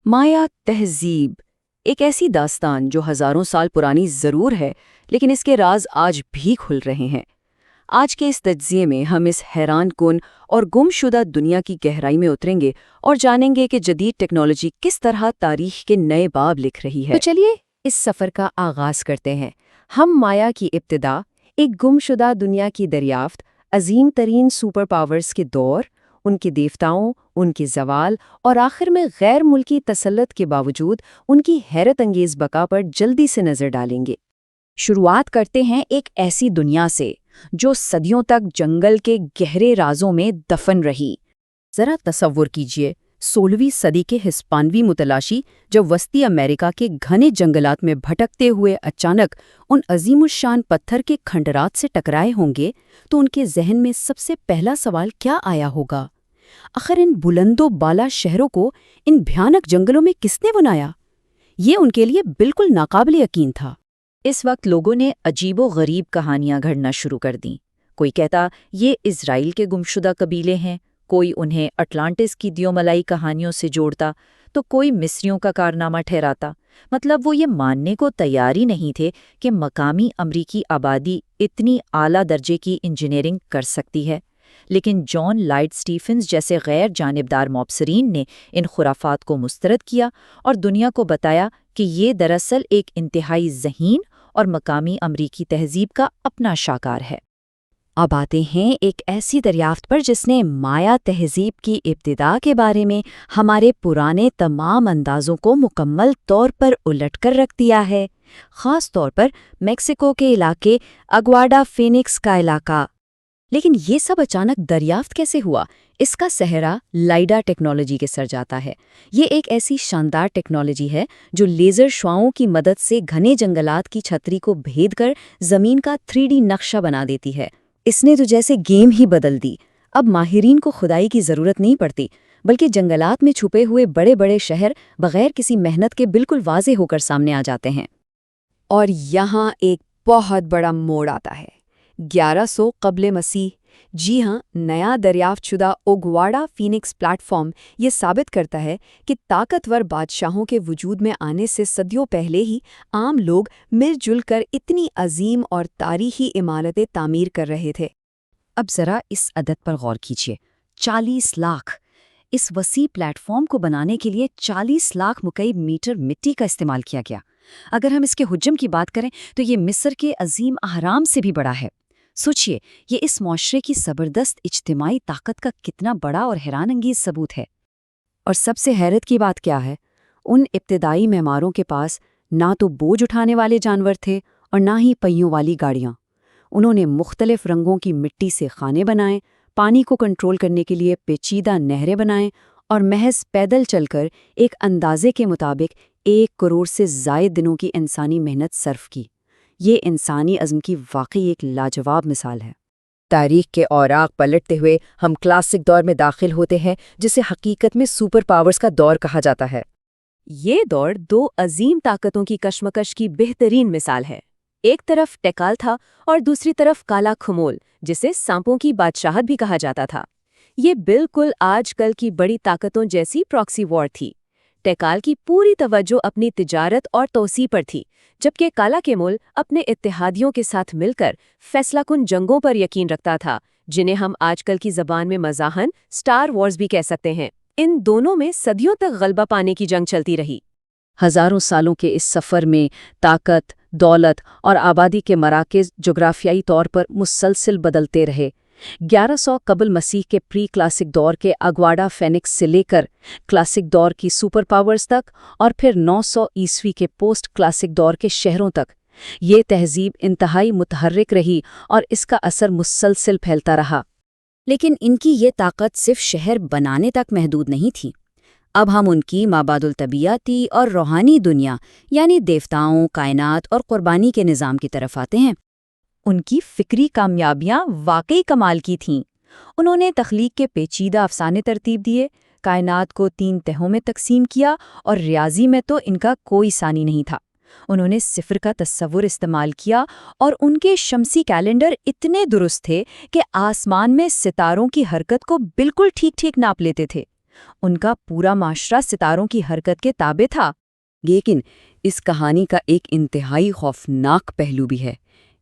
مایا تہذیب ایک ایسی داستان جو ہزاروں سال پرانی ضرور ہے، لیکن اس کے راز آج بھی کھل رہے ہیں۔ آج کے اس تجزیے میں ہم اس حیران کن اور گم شدہ دنیا کی گہرائی میں اتریں گے اور جانیں گے کہ جدید ٹیکنالوجی کس طرح تاریخ کے نئے باب لکھ رہی ہے۔ تو چلیے اس سفر کا آغاز کرتے ہیں۔ ہم مایا کی ابتدا، ایک گم شدہ دنیا کی دریافت، عظیم ترین سپر پاورز کے دور، ان کے دیوتاؤں، ان کے زوال اور آخر میں غیر ملکی تسلط کے باوجود ان کی حیرت انگیز بقا پر جلدی سے نظر ڈالیں گے۔ شروعات کرتے ہیں ایک ایسی دنیا سے جو صدیوں تک جنگل کے گہرے رازوں میں دفن رہی۔ ذرا تصور کیجئے 16ویں صدی کے ہسپانوی متلاشی جب وسطی امریکہ کے گھنے جنگلات میں بھٹکتے ہوئے اچانک ان عظیم الشان پتھر کے کھنڈرات سے ٹکرائے ہوں گے تو ان کے ذہن میں سب سے پہلا سوال کیا آیا ہوگا؟ آخر ان بلند و بالا شہروں کو ان بھیانک جنگلوں میں کس نے بنایا؟ یہ ان کے لیے بالکل ناقابل یقین تھا۔ اس وقت لوگوں نے عجیب و غریب کہانیاں گھڑنا شروع کر دیں۔ کوئی کہتا یہ اسرائیل کے گمشدہ قبیلے ہیں، کوئی انہیں اٹلانٹس کی دیوملائی کہانیوں سے جوڑتا تو کوئی مصریوں کا کارنامہ ٹھہراتا۔ مطلب وہ یہ ماننے کو تیار ہی نہیں تھے کہ مقامی امریکی آبادی اتنی اعلیٰ درجے کی انجینئرنگ کر سکتی ہے۔ لیکن جان لائٹ سٹیفنز جیسے غیر جانبدار مبصرین نے ان خرافات کو مسترد کیا اور دنیا کو بتایا کہ یہ دراصل ایک انتہائی ذہین اور مقامی امریکی تہذیب کا اپنا شاہکار ہے۔ اب آتے ہیں ایک ایسی دریافت پر جس نے مایا تہذیب کی ابتدا کے بارے میں ہمارے پرانے تمام اندازوں کو مکمل طور پر الٹ کر رکھ دیا ہے، خاص طور پر میکسیکو کے علاقے اگواڈا فینکس کا علاقہ۔ لیکن یہ سب اچانک دریافت کیسے ہوا؟ اس کا سہرا لائڈا ٹیکنالوجی کے سر جاتا ہے۔ یہ ایک ایسی شاندار ٹیکنالوجی ہے جو لیزر شعاؤں کی مدد سے گھنے جنگلات کی چھتری کو بھید کر زمین کا 3D نقشہ بنا دیتی ہے۔ اس نے تو جیسے گیم ہی بدل دی۔ اب ماہرین کو کھدائی کی ضرورت نہیں پڑتی، بلکہ جنگلات میں چھپے ہوئے بڑے بڑے شہر بغیر کسی محنت کے بالکل واضح ہو کر سامنے آ جاتے ہیں۔ اور یہاں ایک بہت بڑا موڑ آتا ہے۔ 1100 قبل مسیح، جی ہاں، نیا دریافت شدہ اوگواڈا فینکس پلیٹ فارم یہ ثابت کرتا ہے کہ طاقتور بادشاہوں کے وجود میں آنے سے صدیوں پہلے ہی عام لوگ مل جل کر اتنی عظیم اور تاریخی عمارتیں تعمیر کر رہے تھے۔ اب ذرا اس عدد پر غور کیجیے، 40 لاکھ! اس وسیع پلیٹ فارم کو بنانے کے لیے 40 لاکھ مکعب میٹر مٹی کا استعمال کیا گیا۔ اگر ہم اس کے حجم کی بات کریں تو یہ مصر کے عظیم اہرام سے بھی بڑا ہے۔ سوچئے، یہ اس معاشرے کی زبردست اجتماعی طاقت کا کتنا بڑا اور حیران انگیز ثبوت ہے۔ اور سب سے حیرت کی بات کیا ہے؟ ان ابتدائی معماروں کے پاس نہ تو بوجھ اٹھانے والے جانور تھے اور نہ ہی پہیوں والی گاڑیاں۔ انہوں نے مختلف رنگوں کی مٹی سے خانے بنائے، پانی کو کنٹرول کرنے کے لیے پیچیدہ نہریں بنائیں اور محض پیدل چل کر ایک اندازے کے مطابق 1 کروڑ سے زائد دنوں کی انسانی محنت صرف کی۔ یہ انسانی عزم کی واقعی ایک لاجواب مثال ہے۔ تاریخ کے اوراق پلٹتے ہوئے ہم کلاسک دور میں داخل ہوتے ہیں، جسے حقیقت میں سپر پاورز کا دور کہا جاتا ہے۔ یہ دور 2 عظیم طاقتوں کی کشمکش کی بہترین مثال ہے۔ ایک طرف ٹیکال تھا اور دوسری طرف کالا کھمول، جسے سانپوں کی بادشاہت بھی کہا جاتا تھا۔ یہ بالکل آج کل کی بڑی طاقتوں جیسی پراکسی وار تھی۔ ٹیکال کی پوری توجہ اپنی تجارت اور توسیع پر تھی، جبکہ کالا کیمول اپنے اتحادیوں کے ساتھ مل کر فیصلہ کن جنگوں پر یقین رکھتا تھا، جنہیں ہم آج کل کی زبان میں مزاحن سٹار وارز بھی کہہ سکتے ہیں۔ ان دونوں میں صدیوں تک غلبہ پانے کی جنگ چلتی رہی۔ ہزاروں سالوں کے اس سفر میں طاقت، دولت اور آبادی کے مراکز جغرافیائی طور پر مسلسل بدلتے رہے۔ 1100 قبل مسیح کے پری کلاسک دور کے اگواڈا فینکس سے لے کر کلاسک دور کی سپر پاورز تک اور پھر 900 عیسوی کے پوسٹ کلاسک دور کے شہروں تک، یہ تہذیب انتہائی متحرک رہی اور اس کا اثر مسلسل پھیلتا رہا۔ لیکن ان کی یہ طاقت صرف شہر بنانے تک محدود نہیں تھی۔ اب ہم ان کی مابعد الطبیعاتی اور روحانی دنیا یعنی دیوتاؤں، کائنات اور قربانی کے نظام کی طرف آتے ہیں۔ ان کی فکری کامیابیاں واقعی کمال کی تھیں۔ انہوں نے تخلیق کے پیچیدہ افسانے ترتیب دیے، کائنات کو 3 تہوں میں تقسیم کیا اور ریاضی میں تو ان کا کوئی ثانی نہیں تھا۔ انہوں نے صفر کا تصور استعمال کیا اور ان کے شمسی کیلنڈر اتنے درست تھے کہ آسمان میں ستاروں کی حرکت کو بالکل ٹھیک ٹھیک ناپ لیتے تھے۔ ان کا پورا معاشرہ ستاروں کی حرکت کے تابع تھا۔ لیکن اس کہانی کا ایک انتہائی خوفناک پہلو بھی ہے۔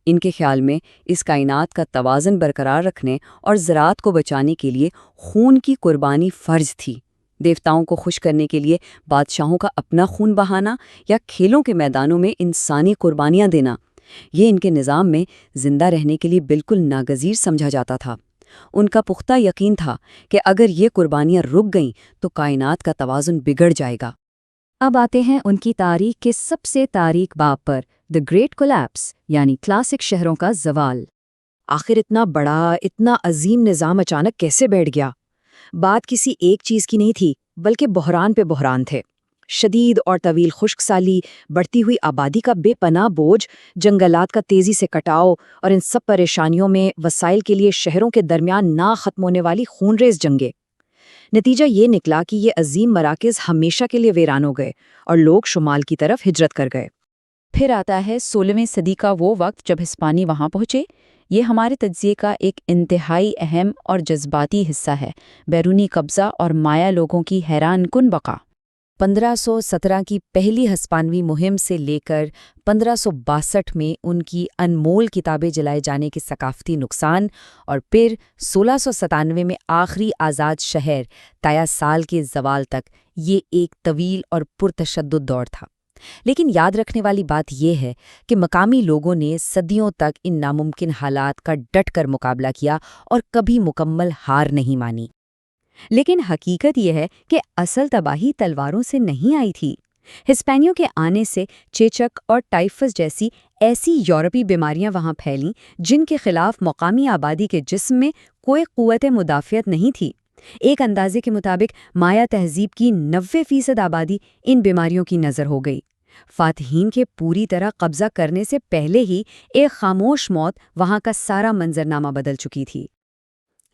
ان کے خیال میں اس کائنات کا توازن برقرار رکھنے اور زراعت کو بچانے کے لیے خون کی قربانی فرض تھی۔ دیوتاؤں کو خوش کرنے کے لیے بادشاہوں کا اپنا خون بہانا یا کھیلوں کے میدانوں میں انسانی قربانیاں دینا، یہ ان کے نظام میں زندہ رہنے کے لیے بالکل ناگزیر سمجھا جاتا تھا۔ ان کا پختہ یقین تھا کہ اگر یہ قربانیاں رک گئیں تو کائنات کا توازن بگڑ جائے گا۔ اب آتے ہیں ان کی تاریخ کے سب سے تاریک باب پر، دی گریٹ کولیپس، یعنی کلاسک شہروں کا زوال۔ آخر اتنا بڑا، اتنا عظیم نظام اچانک کیسے بیٹھ گیا؟ بات کسی ایک چیز کی نہیں تھی، بلکہ بحران پہ بحران تھے۔ شدید اور طویل خشک سالی، بڑھتی ہوئی آبادی کا بے پناہ بوجھ، جنگلات کا تیزی سے کٹاؤ، اور ان سب پریشانیوں میں وسائل کے لیے شہروں کے درمیان نہ ختم ہونے والی خونریز جنگیں۔ نتیجہ یہ نکلا کہ یہ عظیم مراکز ہمیشہ کے لیے ویران ہو گئے اور لوگ شمال کی طرف ہجرت کر گئے۔ پھر آتا ہے 16ویں صدی کا وہ وقت جب ہسپانی وہاں پہنچے۔ یہ ہمارے تجزیے کا ایک انتہائی اہم اور جذباتی حصہ ہے، بیرونی قبضہ اور مایا لوگوں کی حیران کن بقا۔ 1517 کی پہلی ہسپانوی مہم سے لے کر 1562 میں ان کی انمول کتابیں جلائے جانے کے ثقافتی نقصان، اور پھر 1697 میں آخری آزاد شہر تایا سال کے زوال تک، یہ ایک طویل اور پرتشدد دور تھا۔ لیکن یاد رکھنے والی بات یہ ہے کہ مقامی لوگوں نے صدیوں تک ان ناممکن حالات کا ڈٹ کر مقابلہ کیا اور کبھی مکمل ہار نہیں مانی۔ لیکن حقیقت یہ ہے کہ اصل تباہی تلواروں سے نہیں آئی تھی۔ ہسپانیوں کے آنے سے چیچک اور ٹائفس جیسی ایسی یورپی بیماریاں وہاں پھیلیں جن کے خلاف مقامی آبادی کے جسم میں کوئی قوت مدافعت نہیں تھی۔ ایک اندازے کے مطابق مایا تہذیب کی 90% آبادی ان بیماریوں کی نظر ہو گئی۔ فاتحین کے پوری طرح قبضہ کرنے سے پہلے ہی ایک خاموش موت وہاں کا سارا منظرنامہ بدل چکی تھی۔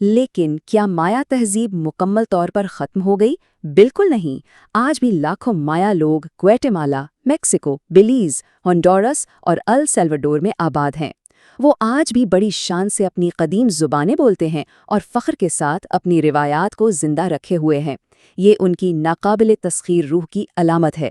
لیکن کیا مایا تہذیب مکمل طور پر ختم ہو گئی؟ بالکل نہیں۔ آج بھی لاکھوں مایا لوگ گویٹمالا، میکسیکو، بیلیز، ہونڈورس اور ال سیلوڈور میں آباد ہیں۔ وہ آج بھی بڑی شان سے اپنی قدیم زبانیں بولتے ہیں اور فخر کے ساتھ اپنی روایات کو زندہ رکھے ہوئے ہیں۔ یہ ان کی ناقابل تسخیر روح کی علامت ہے۔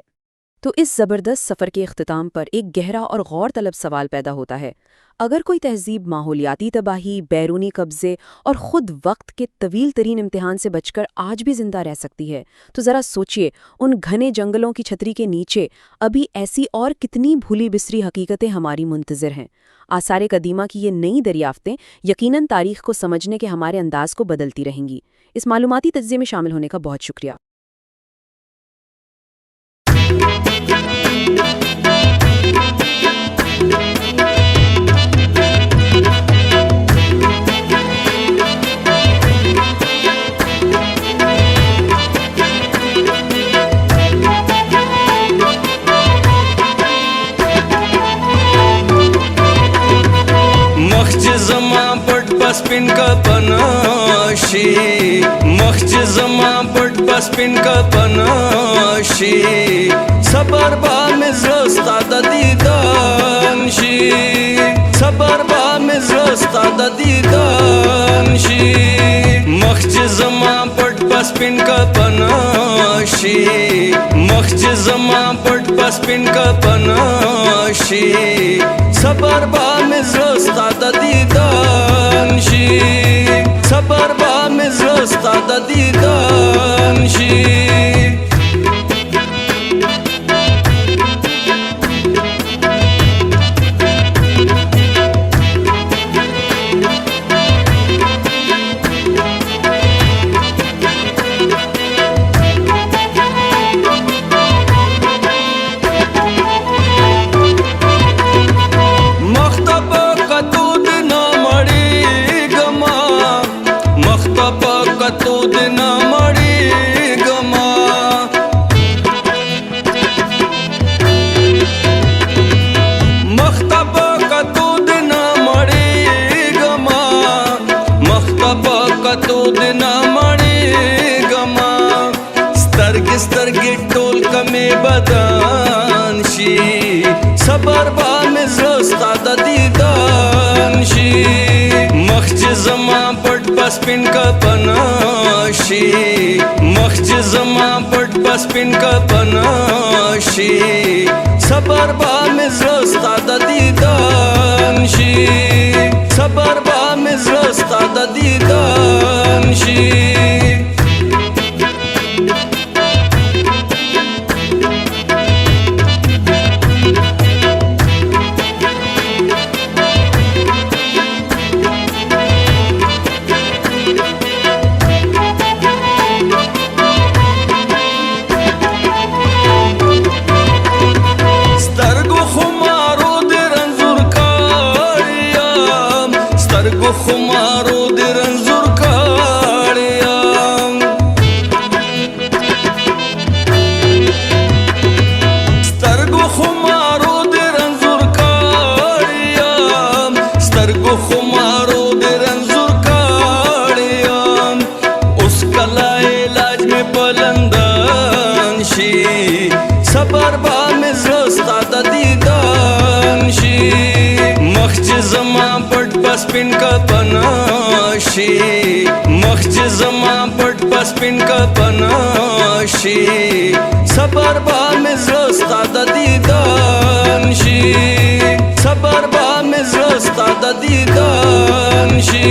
تو اس زبردست سفر کے اختتام پر ایک گہرا اور غور طلب سوال پیدا ہوتا ہے۔ اگر کوئی تہذیب ماحولیاتی تباہی، بیرونی قبضے اور خود وقت کے طویل ترین امتحان سے بچ کر آج بھی زندہ رہ سکتی ہے، تو ذرا سوچئے ان گھنے جنگلوں کی چھتری کے نیچے ابھی ایسی اور کتنی بھولی بسری حقیقتیں ہماری منتظر ہیں۔ آثار قدیمہ کی یہ نئی دریافتیں یقیناً تاریخ کو سمجھنے کے ہمارے انداز کو بدلتی رہیں گی۔ اس معلوماتی تجزیے میں شامل ہونے کا بہت شکریہ۔ پسپن کا پناشی مخچ زمان پٹ پسپن کا پناشی صبر با مزرستا دا دیدانشی صبر با مزرستا دا دیدانشی مخچ زمان پٹ پسپن کا پناشی مخچ زمان پٹ پسپن کا پناشی صبر با مزرستا دا دیدانشی صبر با مزرستا دا دیدانشی صبر با مزرستا دا دیدانشی مخچ زمان پٹ پسپن کپناشی مخچ زمان پٹ پسپن کپناشی صبر با مزرستا د دیدن شی صبر با مزرستا د دیدن شی خمارو د رنزور کاړیام سترګو خمارو د رنزور کاړیام سترګو خمارو د رنزور کاړیام اوس کله علاج مې بلندان شي صبر با مې زستا د دیدان شي مخچ زمان پټ پسپن کپناشی مخچ زمان پټ پسپن کپناشی صبر با مزرستا د دیدان شی صبر با مزرستا د دیدان شی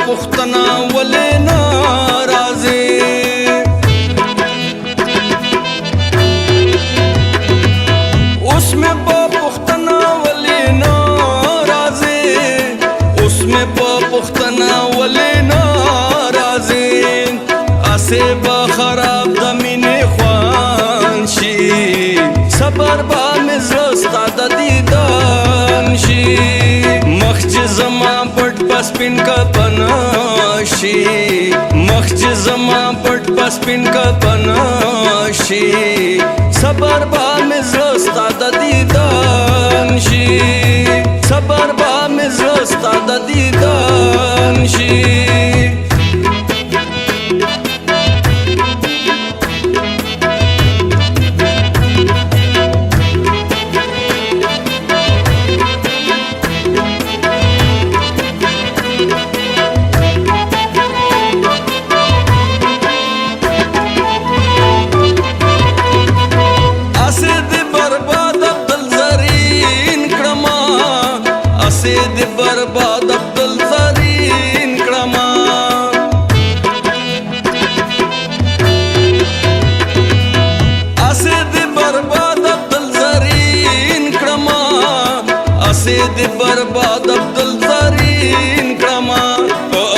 پختنا ولې ناراضي اوس مې په پختنا ولې ناراضي اوس مې په پختنا ولې ناراضي اسه به خراب د مینې خوان شي صبر با مې زستا د دیدان شي مخچ زمان پټ پسپن کپناشی مخچ زمان پټ پسپن کپناشی صبر با مزرستا د دیدان شی صبر با مزرستا د دیدان شی د برباد عبدل زرین کړما اسه د برباد عبدل زرین کړما اسه د برباد عبدل زرین کړما او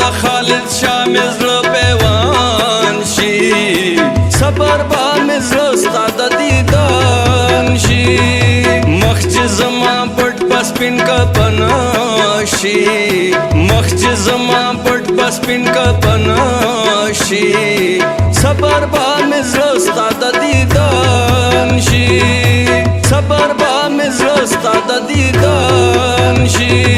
د خالد شاه مزړه پیوان شي صبر با مزرستا د دیدان شي مخچ زمان پټ پسپن کپناشی مخچ زمان پټ پسپن کپناشی صبر با مزرستا د دیدان شي صبر با مزرستا د دیدان شي